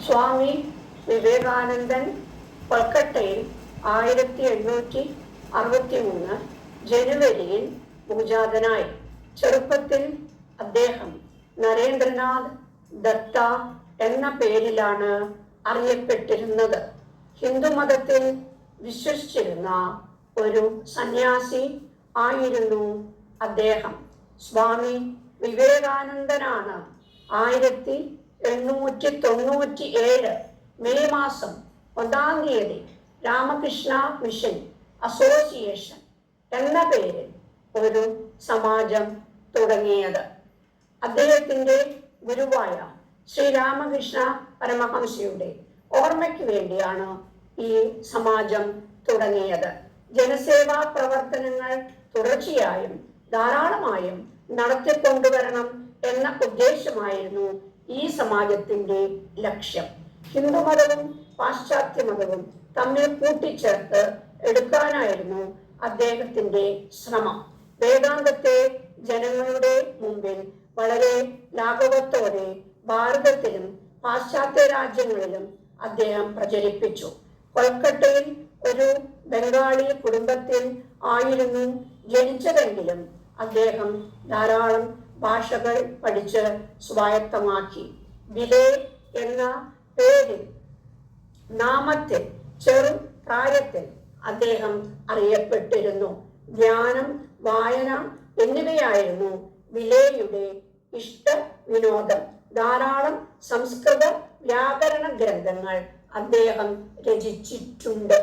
സ്വാമി വിവേകാനന്ദൻ കൊൽക്കട്ടയിൽ 1863 ജനുവരിയിൽ പൂജാതനായി. ചെറുപ്പത്തിൽ അദ്ദേഹം നരേന്ദ്രനാഥ് ദത്ത എന്ന പേരിലാണ് അറിയപ്പെട്ടിരുന്നത്. ഹിന്ദുമതത്തിൽ വിശ്വസിച്ചിരുന്ന ഒരു സന്യാസി ആയിരുന്നു അദ്ദേഹം. സ്വാമി വിവേകാനന്ദനാണ് 1897 മെയ് മാസം 1 തീയതി രാമകൃഷ്ണ മിഷൻ അസോസിയേഷൻ എന്ന പേരിൽ ഒരു സമാജം തുടങ്ങിയത്. അദ്ദേഹത്തിന്റെ ഗുരുവായ ശ്രീരാമകൃഷ്ണ പരമഹംസയുടെ ഓർമ്മയ്ക്ക് വേണ്ടിയാണ് ഈ സമാജം തുടങ്ങിയത്. ജനസേവാ പ്രവർത്തനങ്ങൾ തുടർച്ചയായും ധാരാളമായും നടത്തിക്കൊണ്ടുവരണം എന്ന ഉദ്ദേശമായിരുന്നു ഈ സമാജത്തിന്റെ ലക്ഷ്യം. ഹിന്ദുമതവും പാശ്ചാത്യ മതവും തമ്മിൽ കൂട്ടിച്ചേർത്ത് എടുക്കാനായിരുന്നു അദ്ദേഹത്തിന്റെ ശ്രമം. വേദാന്തത്തെ ജനങ്ങളുടെ മുമ്പിൽ വളരെ ലാഘവത്തോടെ ഭാരതത്തിലും പാശ്ചാത്യ രാജ്യങ്ങളിലും അദ്ദേഹം പ്രചരിപ്പിച്ചു. കൊൽക്കട്ടയിൽ ഒരു ബംഗാളി കുടുംബത്തിൽ ആയിരുന്നു ജനിച്ചതെങ്കിലും അദ്ദേഹം ധാരാളം ഭാഷകൾ പഠിച്ച് സ്വായത്തമാക്കി. ബിലെ എന്ന പേരിൽ നാമത്തിൽ ചെറു പ്രായത്തിൽ അദ്ദേഹം അറിയപ്പെട്ടിരുന്നു. ധ്യാനം, വായന എന്നിവയായിരുന്നു ബിലെയുടെ ഇഷ്ട വിനോദം. ധാരാളം സംസ്കൃത വ്യാകരണ ഗ്രന്ഥങ്ങൾ അദ്ദേഹം രചിച്ചിട്ടുണ്ട്.